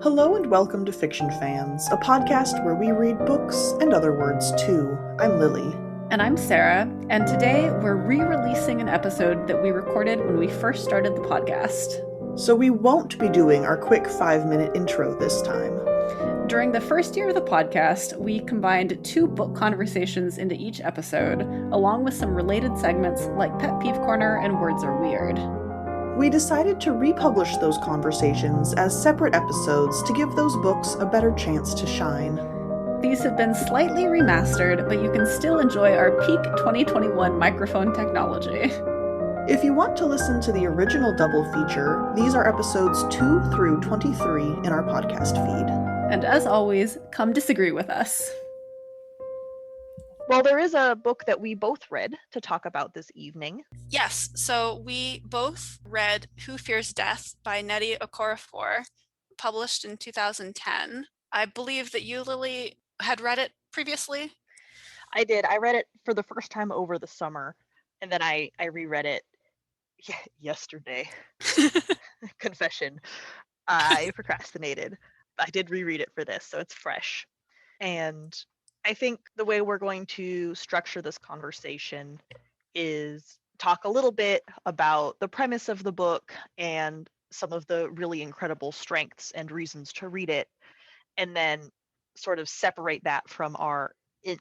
Hello and welcome to Fiction Fans, a podcast where we read books and other words too. I'm Lily. And I'm Sarah, and today we're re-releasing an episode that we recorded when we first started the podcast. So we won't be doing our quick 5-minute intro this time. During the first year of the podcast, we combined 2 book conversations into each episode, along with some related segments like Pet Peeve Corner and Words Are Weird. We decided to republish those conversations as separate episodes to give those books a better chance to shine. These have been slightly remastered, but you can still enjoy our peak 2021 microphone technology. If you want to listen to the original double feature, these are episodes 2 through 23 in our podcast feed. And as always, come disagree with us. Well, there is a book that we both read to talk about this evening. Yes, so we both read Who Fears Death by Nnedi Okorafor, published in 2010. I believe that you, Lily, had read it previously. I did. I read it for the first time over the summer, and then I reread it yesterday. Confession. I procrastinated. I did reread it for this, so it's fresh. And I think the way we're going to structure this conversation is talk a little bit about the premise of the book and some of the really incredible strengths and reasons to read it, and then sort of separate that from our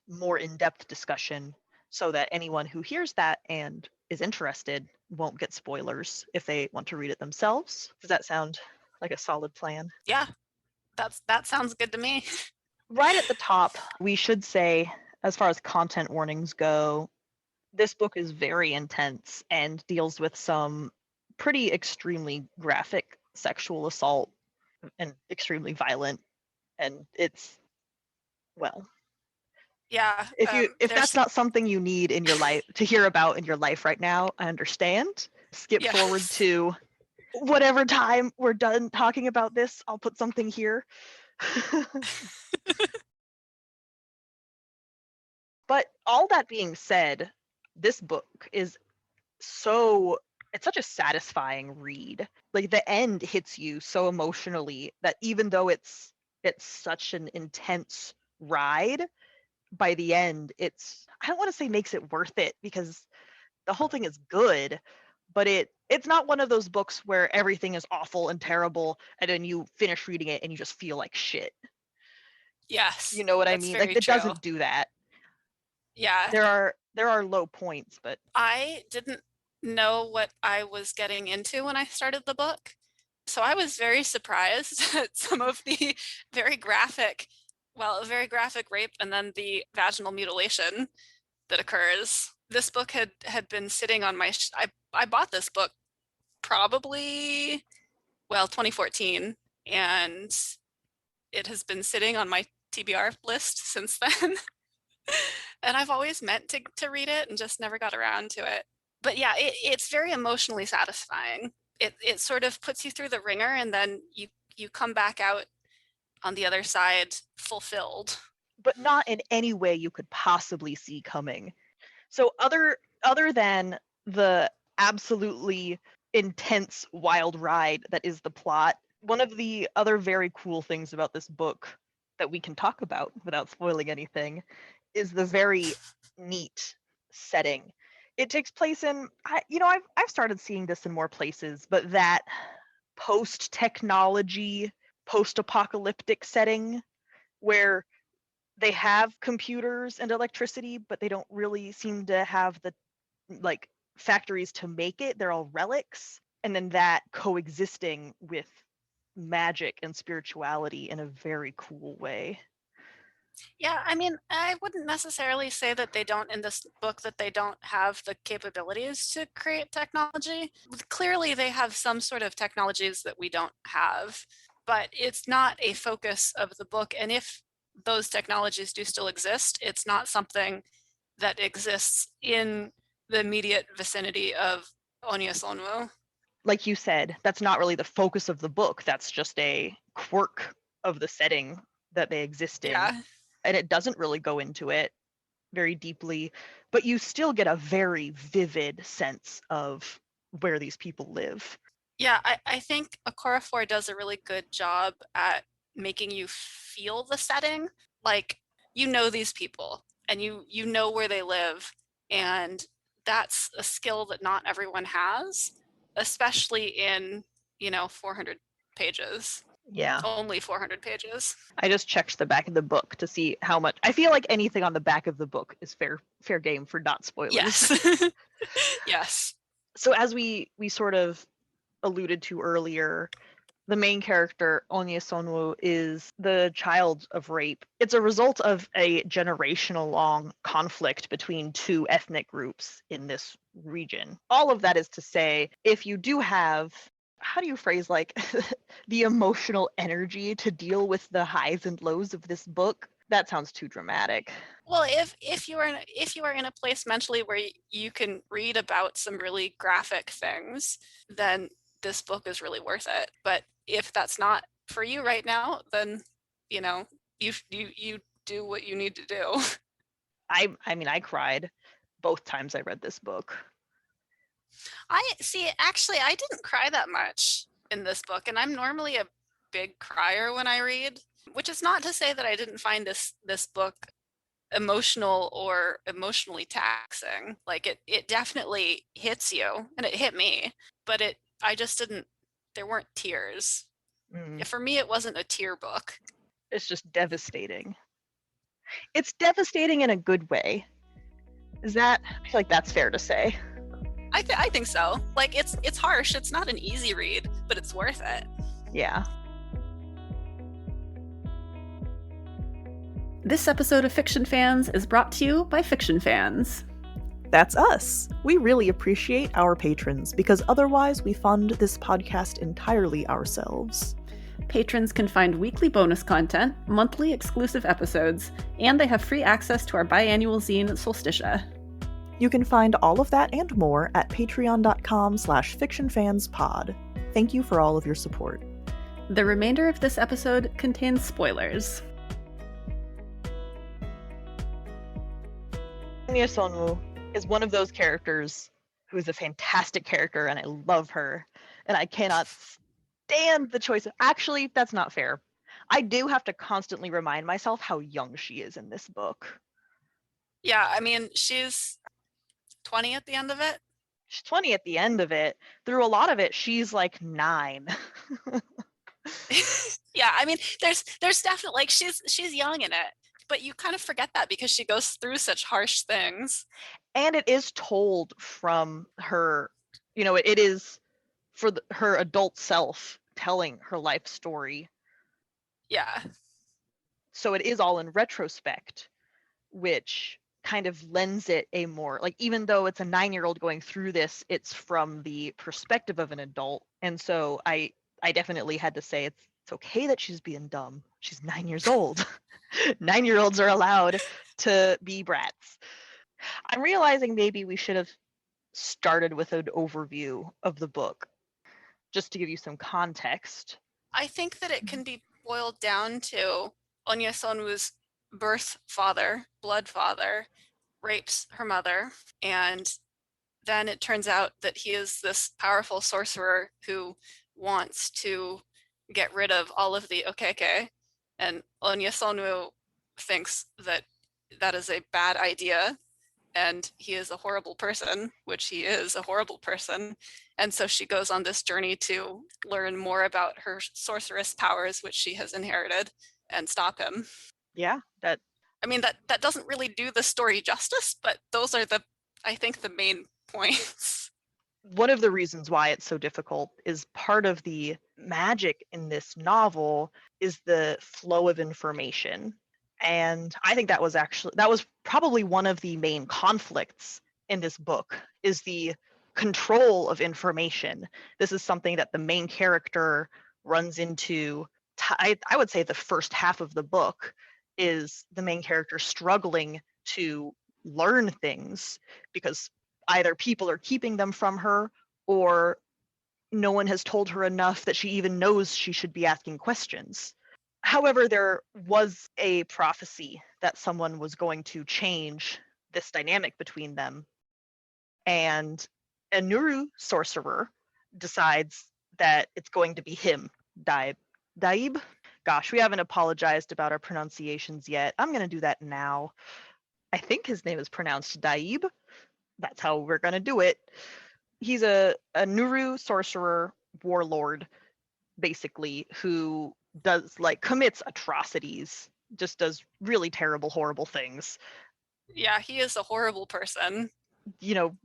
more in-depth discussion so that anyone who hears that and is interested won't get spoilers if they want to read it themselves. Does that sound like a solid plan? Yeah, that sounds good to me. Right at the top, we should say, as far as content warnings go, this book is very intense and deals with some pretty extremely graphic sexual assault and extremely violent. And it's, well, yeah. If that's not something you need in your life to hear about in your life right now, I understand. Skip forward to whatever time we're done talking about this. I'll put something here. But all that being said, this book is it's such a satisfying read. Like, the end hits you so emotionally that even though it's such an intense ride, by the end I don't want to say makes it worth it, because the whole thing is good, but it's not one of those books where everything is awful and terrible and then you finish reading it and you just feel like shit. Yes. You know what I mean? Like, it doesn't do that. Yeah. There are low points, but I didn't know what I was getting into when I started the book. So I was very surprised at some of the very graphic rape and then the vaginal mutilation that occurs. This book had been sitting on my I bought this book probably 2014, and it has been sitting on my TBR list since then. And I've always meant to read it and just never got around to it. But yeah, it's very emotionally satisfying. It sort of puts you through the ringer, and then you come back out on the other side fulfilled. But not in any way you could possibly see coming. So other than the absolutely intense wild ride that is the plot, one of the other very cool things about this book that we can talk about without spoiling anything is the very neat setting. It takes place in, I've started seeing this in more places, but that post-technology, post-apocalyptic setting where they have computers and electricity, but they don't really seem to have the factories to make it. They're all relics. And then that coexisting with magic and spirituality in a very cool way. Yeah, I mean, I wouldn't necessarily say that they don't, in this book, that they don't have the capabilities to create technology. Clearly, they have some sort of technologies that we don't have, but it's not a focus of the book. And if those technologies do still exist, it's not something that exists in the immediate vicinity of Onyesonwu. Like you said, that's not really the focus of the book. That's just a quirk of the setting that they exist in. Yeah. And it doesn't really go into it very deeply, but you still get a very vivid sense of where these people live. Yeah, I think Okorafor does a really good job at making you feel the setting. Like, you know these people and you know where they live, and that's a skill that not everyone has, especially in 400 pages. Yeah. Only 400 pages. I just checked the back of the book to see how much. I feel like anything on the back of the book is fair game for not spoilers. Yes. Yes. So as we sort of alluded to earlier, the main character, Onyesonwu, is the child of rape. It's a result of a generational-long conflict between two ethnic groups in this region. All of that is to say, if you do have, how do you phrase, like, the emotional energy to deal with the highs and lows of this book, that sounds too dramatic. Well, if you are in a place mentally where you can read about some really graphic things, then this book is really worth it. But if that's not for you right now, then you do what you need to do. I mean, I cried both times I read this book. Actually, I didn't cry that much in this book, and I'm normally a big crier when I read, which is not to say that I didn't find this book emotional or emotionally taxing. Like, it definitely hits you, and it hit me, but I just didn't, there weren't tears. For me, it wasn't a tear book. It's just devastating. It's devastating in a good way. I feel like that's fair to say. I think so. Like, it's harsh. It's not an easy read, but it's worth it. Yeah. This episode of Fiction Fans is brought to you by Fiction Fans. That's us. We really appreciate our patrons because otherwise we fund this podcast entirely ourselves. Patrons can find weekly bonus content, monthly exclusive episodes, and they have free access to our biannual zine, Solsticia. You can find all of that and more at patreon.com/fictionfanspod. Thank you for all of your support. The remainder of this episode contains spoilers. Onyesonwu is one of those characters who is a fantastic character, and I love her, and I cannot stand the choice of... Actually, that's not fair. I do have to constantly remind myself how young she is in this book. Yeah, I mean, she's 20 at the end of it. She's 20 at the end of it. Through a lot of it, she's like 9. Yeah, I mean, there's definitely, like, she's young in it, but you kind of forget that because she goes through such harsh things. And it is told from her, it is for her adult self telling her life story. Yeah. So it is all in retrospect, which kind of lends it a more, like, even though it's a 9-year-old going through this, it's from the perspective of an adult. And so I definitely had to say it's okay that she's being dumb. She's 9 years old. 9-year-olds are allowed to be brats. I'm realizing maybe we should have started with an overview of the book, just to give you some context. I think that it can be boiled down to Onyesonwu's birth father, blood father, rapes her mother, and then it turns out that he is this powerful sorcerer who wants to get rid of all of the okeke, and Onyesonwu thinks that that is a bad idea, and he is a horrible person, which he is a horrible person, and so she goes on this journey to learn more about her sorceress powers, which she has inherited, and stop him. Yeah, that doesn't really do the story justice, but those are I think the main points. One of the reasons why it's so difficult is part of the magic in this novel is the flow of information. And I think that was probably one of the main conflicts in this book, is the control of information. This is something that the main character runs into. I would say the first half of the book is the main character struggling to learn things because either people are keeping them from her, or no one has told her enough that she even knows she should be asking questions. However, there was a prophecy that someone was going to change this dynamic between them. And a Nuru sorcerer decides that it's going to be him, Daib, Gosh, we haven't apologized about our pronunciations yet. I'm going to do that now. I think his name is pronounced Daib. That's how we're going to do it. He's a Nuru sorcerer warlord, basically, who commits atrocities, just does really terrible, horrible things. Yeah, he is a horrible person.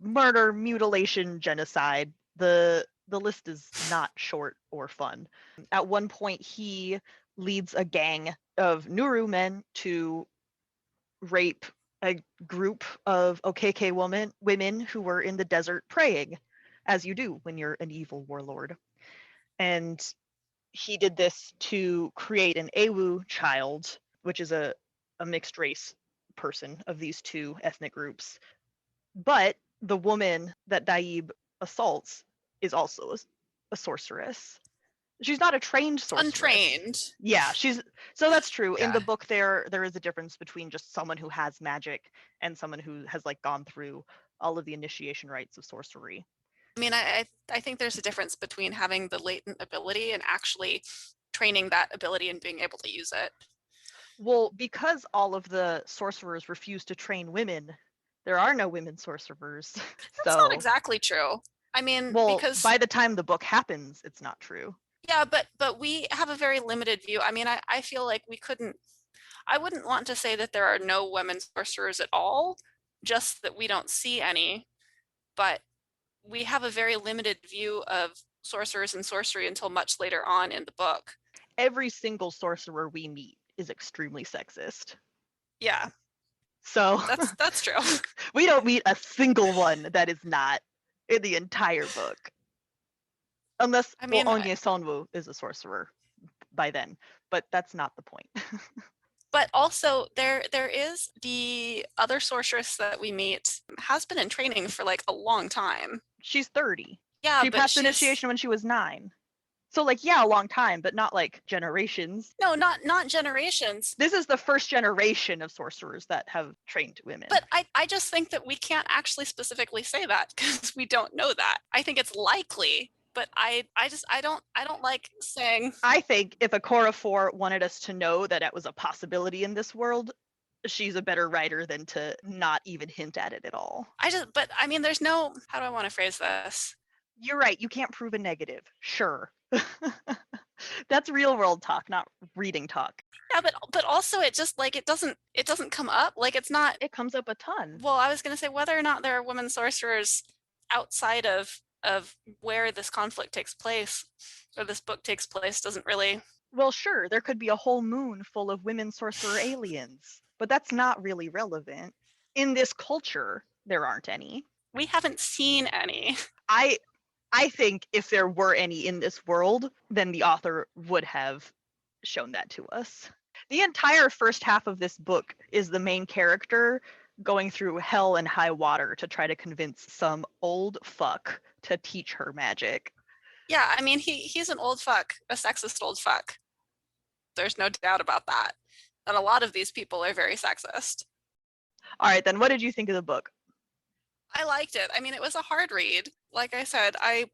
Murder, mutilation, genocide. The list is not short or fun. At one point, he leads a gang of Nuru men to rape a group of Okeke women who were in the desert praying, as you do when you're an evil warlord. And he did this to create an Ewu child, which is a mixed race person of these two ethnic groups. But the woman that Daib assaults is also a sorceress. She's not a trained sorceress. Untrained. Yeah, so that's true. Yeah. In the book there is a difference between just someone who has magic and someone who has gone through all of the initiation rites of sorcery. I mean, I think there's a difference between having the latent ability and actually training that ability and being able to use it. Well, because all of the sorcerers refuse to train women, there are no women sorcerers. That's not exactly true. I mean, because by the time the book happens, it's not true. Yeah, but we have a very limited view. I mean, I feel like I wouldn't want to say that there are no women sorcerers at all, just that we don't see any, but we have a very limited view of sorcerers and sorcery until much later on in the book. Every single sorcerer we meet is extremely sexist. Yeah. So that's true. We don't meet a single one that is not in the entire book. Unless Onye Sonwu is a sorcerer by then, but that's not the point. But also there is the other sorceress that we meet has been in training for a long time. She's 30. Yeah, she passed initiation when she was 9. So a long time, but not generations. No, not generations. This is the first generation of sorcerers that have trained women. But I just think that we can't actually specifically say that because we don't know that. I think it's likely, but I don't like saying. I think if Okorafor wanted us to know that it was a possibility in this world, she's a better writer than to not even hint at it at all. But I mean, there's no, how do I want to phrase this? You're right, you can't prove a negative. Sure. That's real world talk, not reading talk. Yeah, but also it just it doesn't come up. It's not. It comes up a ton. Well, I was gonna say whether or not there are women sorcerers outside of where this conflict takes place or this book takes place doesn't really. Well, sure, there could be a whole moon full of women sorcerer aliens, but that's not really relevant. In this culture, there aren't any. We haven't seen any. I think if there were any in this world, then the author would have shown that to us. The entire first half of this book is the main character going through hell and high water to try to convince some old fuck to teach her magic. Yeah, I mean, he's an old fuck, a sexist old fuck. There's no doubt about that. And a lot of these people are very sexist. All right, then what did you think of the book? I liked it. I mean, it was a hard read. Like I said, I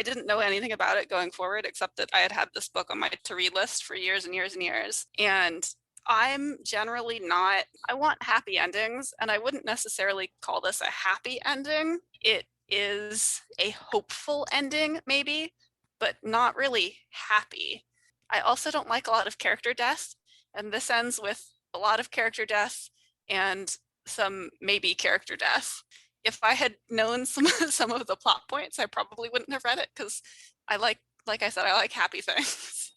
didn't know anything about it going forward, except that I had this book on my to-read list for years and years and years. And I'm generally not, I want happy endings, and I wouldn't necessarily call this a happy ending. It is a hopeful ending, maybe, but not really happy. I also don't like a lot of character death, and this ends with a lot of character death and some maybe character death. If I had known some of the plot points, I probably wouldn't have read it because I like I said, I like happy things.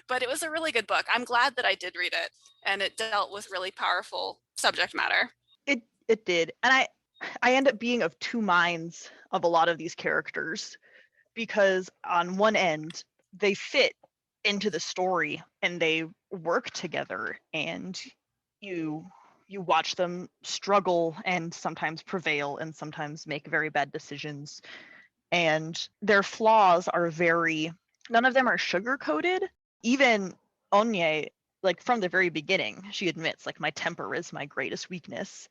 But it was a really good book. I'm glad that I did read it, and it dealt with really powerful subject matter. It did. And I end up being of two minds of a lot of these characters, because on one end, they fit into the story and they work together, and you watch them struggle and sometimes prevail and sometimes make very bad decisions. And their flaws are none of them are sugar-coated. Even Onye, from the very beginning, she admits, my temper is my greatest weakness.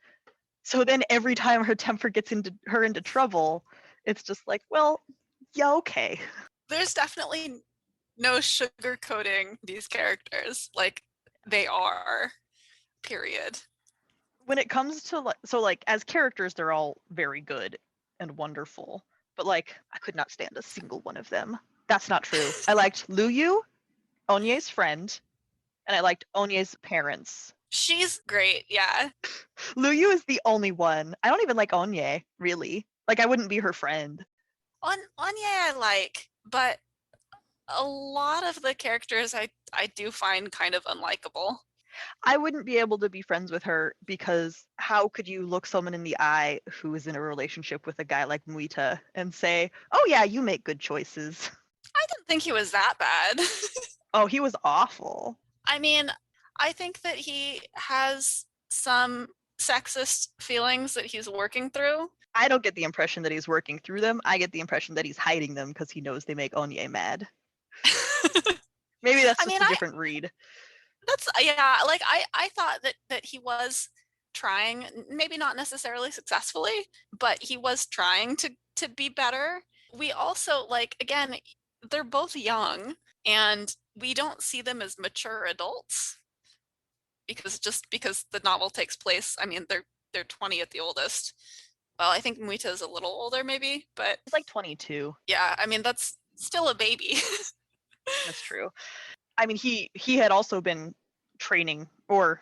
So then every time her temper gets into trouble, it's just well, yeah, okay. There's definitely no sugarcoating these characters. Like, they are, period. When it comes to as characters, they're all very good and wonderful, but like I could not stand a single one of them. That's not true. I liked Luyu, Onye's friend, and I liked Onye's parents. She's great, yeah. Luyu is the only one. I don't even like Onye, really. Like, I wouldn't be her friend. Onye I like, but a lot of the characters I do find kind of unlikable. I wouldn't be able to be friends with her because how could you look someone in the eye who is in a relationship with a guy like Muita and say, oh yeah, you make good choices? I didn't think he was that bad. Oh, he was awful. I mean, I think that he has some sexist feelings that he's working through. I don't get the impression that he's working through them. I get the impression that he's hiding them because he knows they make Onye mad. Maybe that's just a different read. That's, yeah, like I thought that he was trying, maybe not necessarily successfully, but he was trying to be better. We also, like, again, they're both young and we don't see them as mature adults because the novel takes place, I mean, they're 20 at the oldest. Well, I think Muita is a little older maybe, but he's like 22. Yeah, I mean, that's still a baby. That's true. I mean, he had also been training, or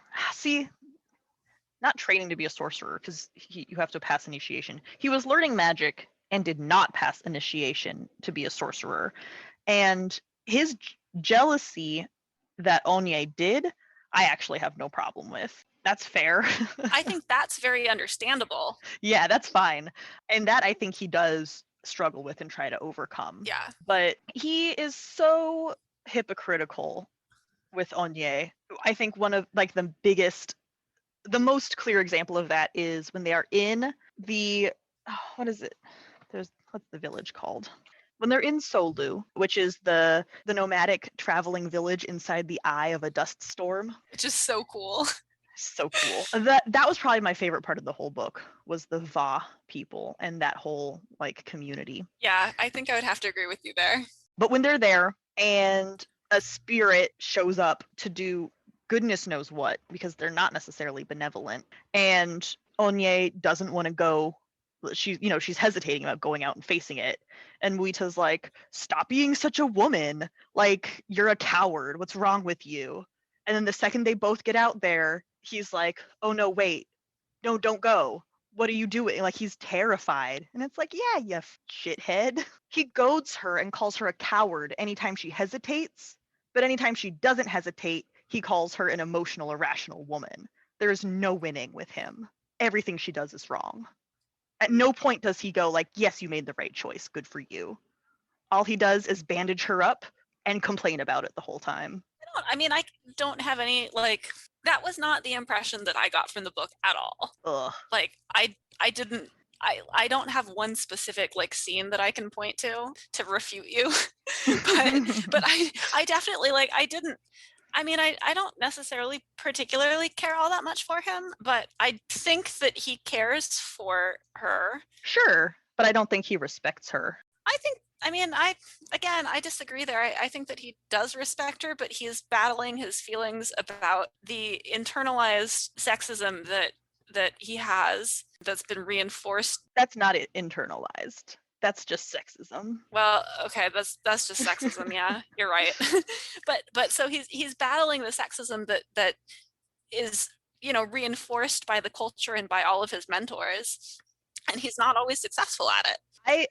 not training to be a sorcerer because you have to pass initiation. He was learning magic and did not pass initiation to be a sorcerer. And his jealousy that Onye did, I actually have no problem with. That's fair. I think that's very understandable. Yeah, that's fine. And that I think he does struggle with and try to overcome. Yeah. But he is so hypocritical with Onye. I think one of like the most clear example of that is when they are in the what's the village called? When they're in Solu, which is the nomadic traveling village inside the eye of a dust storm. Which is so cool. So cool. That was probably my favorite part of the whole book, was the Va people and that whole like community. Yeah, I think I would have to agree with you there. But when they're there and a spirit shows up to do goodness knows what, because they're not necessarily benevolent, and Onye doesn't want to go, she's hesitating about going out and facing it, and Muita's like, stop being such a woman, like, you're a coward, what's wrong with you? And then the second they both get out there, he's like, oh no, wait, no, don't go, what are you doing? Like, he's terrified. And it's like, yeah, you shithead. He goads her and calls her a coward anytime she hesitates, but anytime she doesn't hesitate, he calls her an emotional, irrational woman. There is no winning with him. Everything she does is wrong. At no point does he go like, yes, you made the right choice, good for you. All he does is bandage her up and complain about it the whole time. I don't have any, like, that was not the impression that I got from the book at all. Ugh. Like, I don't have one specific like scene that I can point to refute you, but I definitely, like, I don't necessarily particularly care all that much for him, but I think that he cares for her. Sure, but I don't think he respects her. I disagree there. I think that he does respect her, but he's battling his feelings about the internalized sexism that he has that's been reinforced. That's not internalized. That's just sexism. Well, okay, that's just sexism. Yeah, you're right. but so he's battling the sexism that is, reinforced by the culture and by all of his mentors, and he's not always successful at it.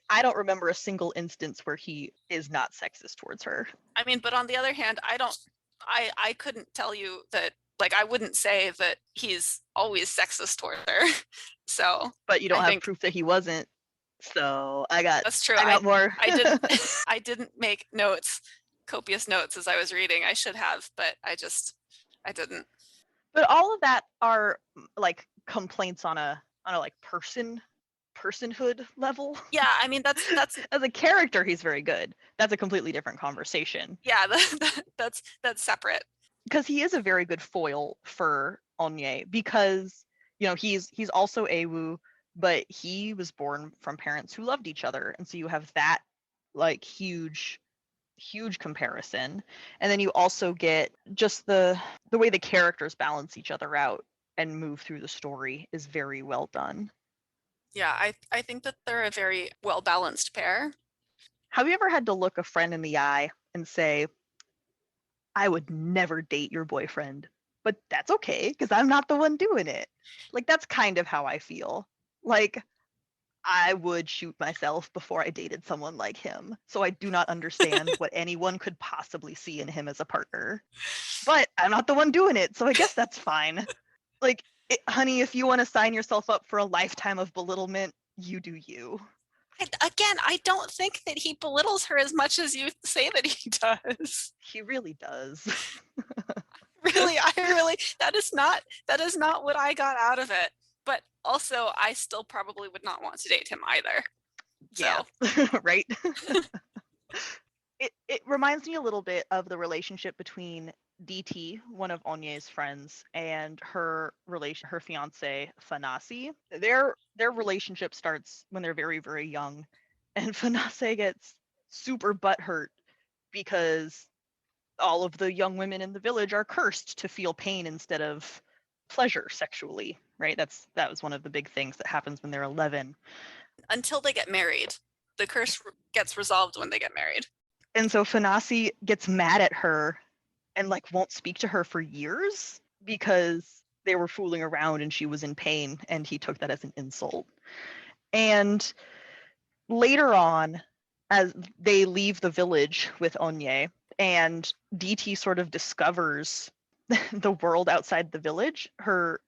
I don't remember a single instance where he is not sexist towards her. But on the other hand, I couldn't tell you that, like, I wouldn't say that he's always sexist toward her. So, but you don't have proof that he wasn't. So that's true. I got more. I didn't make copious notes as I was reading. I should have, but I didn't. But all of that are like complaints on a like personhood level. Yeah, that's as a character he's very good. That's a completely different conversation. Yeah, that's separate. Because he is a very good foil for Onye, because he's also Ewu, but he was born from parents who loved each other, and so you have that like huge huge comparison. And then you also get just the way the characters balance each other out and move through the story is very well done. Yeah, I think that they're a very well-balanced pair. Have you ever had to look a friend in the eye and say, I would never date your boyfriend, but that's okay because I'm not the one doing it? Like, that's kind of how I feel. Like, I would shoot myself before I dated someone like him. So I do not understand what anyone could possibly see in him as a partner. But I'm not the one doing it, so I guess that's fine. Like, honey, if you want to sign yourself up for a lifetime of belittlement, you do you. Again, I don't think that he belittles her as much as you say that he does. He really does. Really, that is not what I got out of it. But also, I still probably would not want to date him either. Yeah, right? It reminds me a little bit of the relationship between DT, one of Onye's friends, and her fiance Fanasi. Their relationship starts when they're very, very young, and Fanasi gets super butthurt because all of the young women in the village are cursed to feel pain instead of pleasure sexually, right? That was one of the big things that happens when they're 11. Until they get married. The curse gets resolved when they get married. And so Fanasi gets mad at her and like won't speak to her for years because they were fooling around and she was in pain and he took that as an insult. And later on, as they leave the village with Onye and DT sort of discovers the world outside the village, her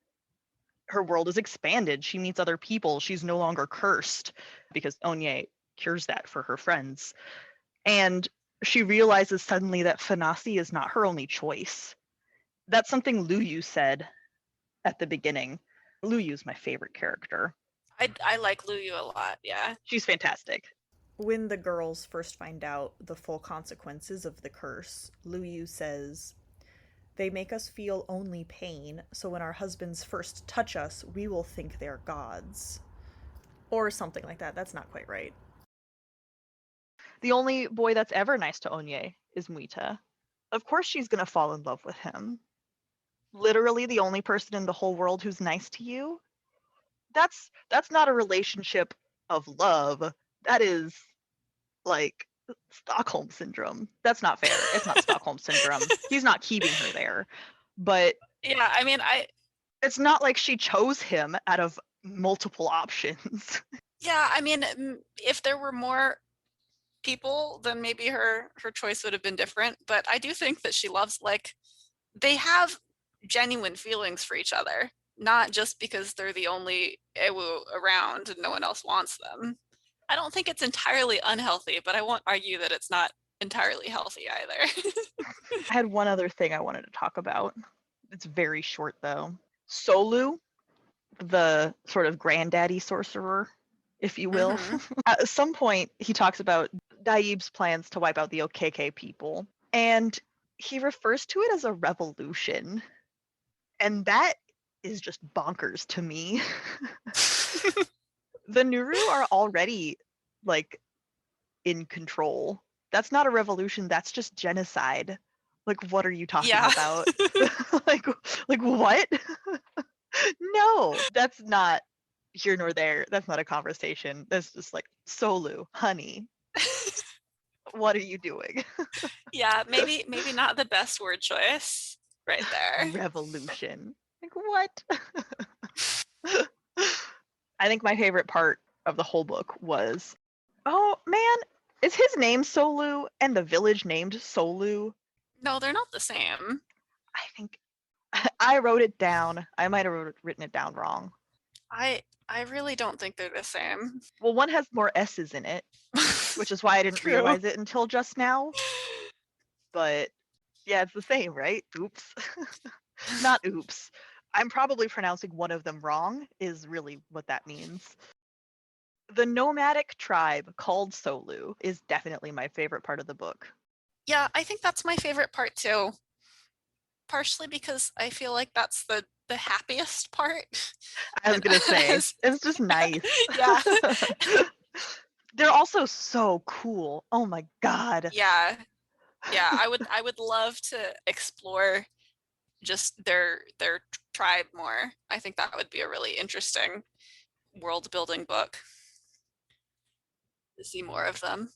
world is expanded. She meets other people. She's no longer cursed because Onye cures that for her friends. And she realizes suddenly that Fanasi is not her only choice. That's something Luyu said at the beginning. Luyu's my favorite character. I like Luyu a lot, yeah. She's fantastic. When the girls first find out the full consequences of the curse, Luyu says, "They make us feel only pain, so when our husbands first touch us, we will think they're gods." Or something like that. That's not quite right. The only boy that's ever nice to Onye is Muita. Of course she's going to fall in love with him. Literally the only person in the whole world who's nice to you. That's not a relationship of love. That is like Stockholm syndrome. That's not fair. It's not Stockholm syndrome. He's not keeping her there. But yeah, I mean, it's not like she chose him out of multiple options. Yeah, I mean, if there were more people, then maybe her choice would have been different. But I do think that she loves, like, they have genuine feelings for each other, not just because they're the only Ewu around and no one else wants them. I don't think it's entirely unhealthy, but I won't argue that it's not entirely healthy either. I had one other thing I wanted to talk about. It's very short though. Solu, the sort of granddaddy sorcerer, if you will. At some point, he talks about Daib's plans to wipe out the Okeke people, and he refers to it as a revolution. And that is just bonkers to me. The Nuru are already, like, in control. That's not a revolution, that's just genocide. Like, what are you talking about? like what? No, that's not here nor there. That's not a conversation. That's just like, Solu, honey, what are you doing? Yeah, maybe not the best word choice right there. Revolution. Like, what? I think my favorite part of the whole book was, oh man, is his name Solu and the village named Solu? No, they're not the same. I think I wrote it down. I might have written it down wrong. I really don't think they're the same. Well, one has more S's in it, which is why I didn't realize it until just now. But yeah, it's the same, right? Oops. Not oops. I'm probably pronouncing one of them wrong, is really what that means. The nomadic tribe called Solu is definitely my favorite part of the book. Yeah, I think that's my favorite part too. Partially because I feel like that's the happiest part. I was gonna say, it's just nice. Yeah. They're also so cool. Oh my god. Yeah. Yeah, I would love to explore just their tribe more. I think that would be a really interesting world building book to see more of them.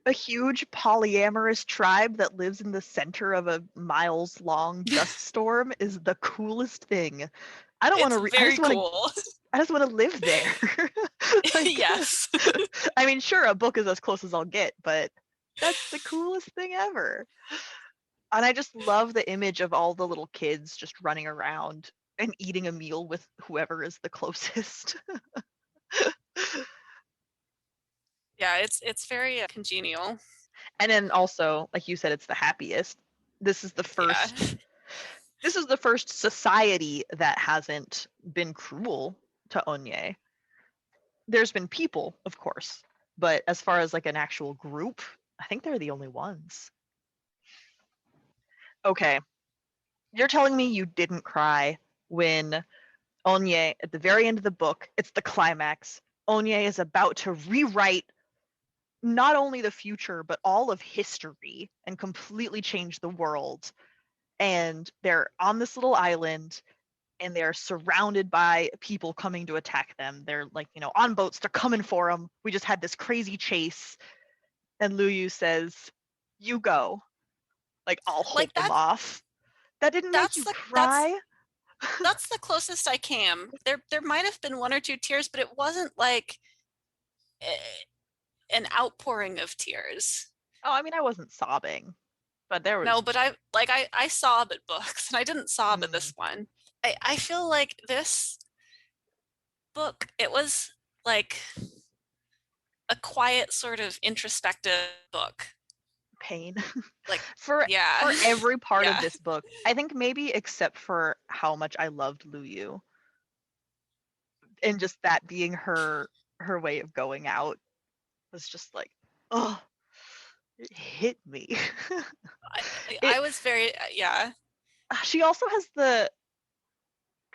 A huge polyamorous tribe that lives in the center of a miles-long dust storm is the coolest thing. I don't want It's to. very cool. I just want to live there. Like, Yes. I mean, sure, a book is as close as I'll get, but that's the coolest thing ever. And I just love the image of all the little kids just running around and eating a meal with whoever is the closest. Yeah, it's very congenial. And then also, like you said, it's the happiest. This is the Yeah. first society that hasn't been cruel to Onye. There's been people, of course, but as far as like an actual group, I think they're the only ones. Okay, you're telling me you didn't cry when Onye, at the very end of the book, it's the climax. Onye is about to rewrite not only the future, but all of history and completely change the world. And they're on this little island and they're surrounded by people coming to attack them. They're like, on boats, they're coming for them. We just had this crazy chase. And Luyu says, "You go. Like, I'll hold Like them off." That didn't make you that's cry? that's the closest I came. There might have been one or two tears, but it wasn't like an outpouring of tears. Oh, I mean, I wasn't sobbing, but there was. No, but I sob at books, and I didn't sob at this one. I feel like this book, it was like a quiet sort of introspective book. Pain. Like for every part Yeah. of this book, I think maybe except for how much I loved Luyu, and just that being her way of going out was just like, oh, it hit me. I was very yeah. She also has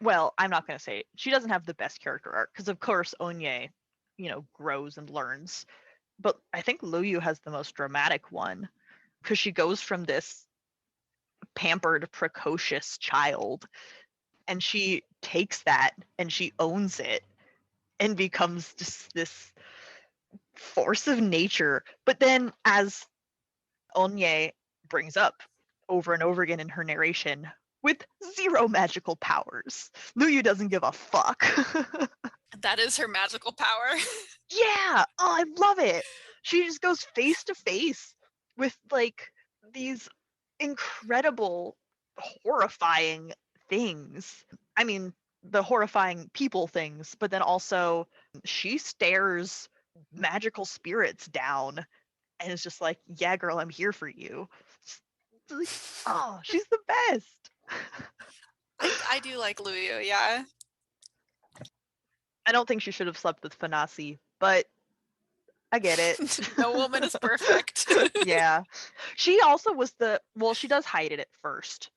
well, I'm not going to say it. She doesn't have the best character arc because of course Onye, grows and learns, but I think Luyu has the most dramatic one because she goes from this pampered, precocious child and she takes that and she owns it and becomes just this force of nature. But then, as Onye brings up over and over again in her narration, with zero magical powers, Luyu doesn't give a fuck. That is her magical power. Yeah, oh, I love it. She just goes face to face with like these incredible, horrifying things. I mean, the horrifying people things, but then also she stares magical spirits down and is just like, yeah, girl, I'm here for you. Like, oh, she's the best. I do like Luyu, yeah. I don't think she should have slept with Fanasi, but I get it. No woman is perfect. Yeah. She also was she does hide it at first,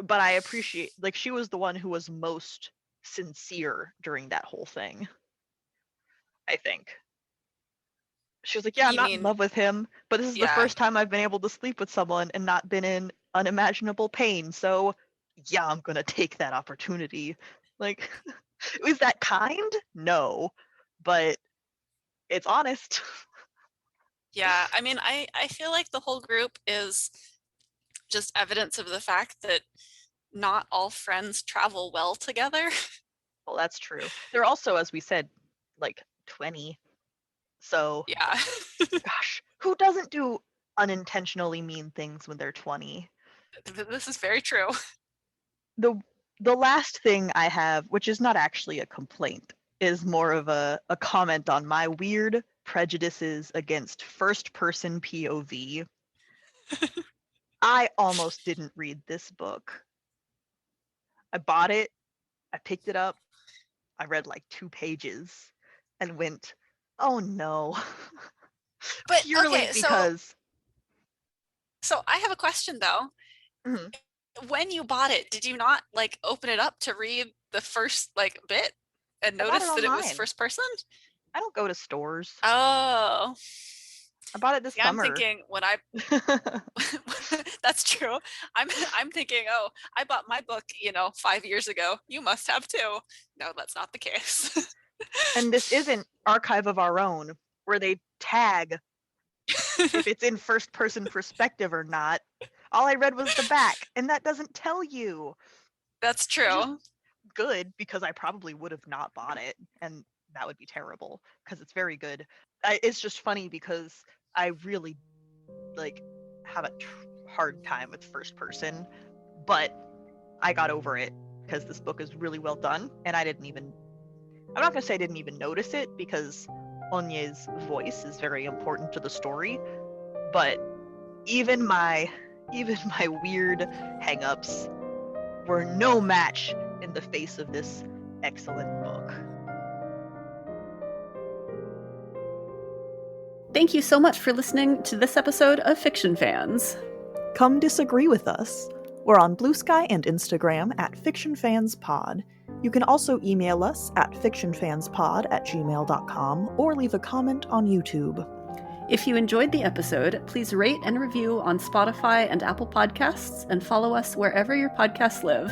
but I appreciate, like, she was the one who was most sincere during that whole thing, I think. She was like, yeah, I'm not in love with him, but this is the first time I've been able to sleep with someone and not been in unimaginable pain, so yeah, I'm gonna take that opportunity. Like, is that kind? No, but it's honest. Yeah, I mean, I feel like the whole group is just evidence of the fact that not all friends travel well together. Well, that's true. They're also, as we said, like 20. So, yeah. Gosh, who doesn't do unintentionally mean things when they're 20? This is very true. The last thing I have, which is not actually a complaint, is more of a comment on my weird prejudices against first-person POV. I almost didn't read this book. I bought it, I picked it up, I read like 2 pages, and went, oh no. But purely okay, because. So I have a question though. Mm-hmm. When you bought it, did you not like open it up to read the first like bit and notice that it was first person? I don't go to stores. Oh. I bought it this Yeah, I'm summer. thinking when I that's true. I'm thinking, oh, I bought my book, 5 years ago. You must have too. No, that's not the case. And this isn't Archive of Our Own, where they tag if it's in first person perspective or not. All I read was the back, and that doesn't tell you. That's Which is true. good, because I probably would have not bought it, and that would be terrible, because it's very good. It's just funny because I really have a hard time with first person, but I got over it because this book is really well done, and I'm not gonna say I didn't even notice it, because Onye's voice is very important to the story, but even my weird hang-ups were no match in the face of this excellent book. Thank you so much for listening to this episode of Fiction Fans. Come disagree with us. We're on Blue Sky and Instagram at FictionFansPod. You can also email us at fictionfanspod@gmail.com or leave a comment on YouTube. If you enjoyed the episode, please rate and review on Spotify and Apple Podcasts, and follow us wherever your podcasts live.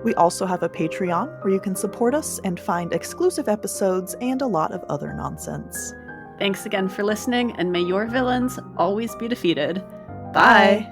We also have a Patreon where you can support us and find exclusive episodes and a lot of other nonsense. Thanks again for listening, and may your villains always be defeated. Bye.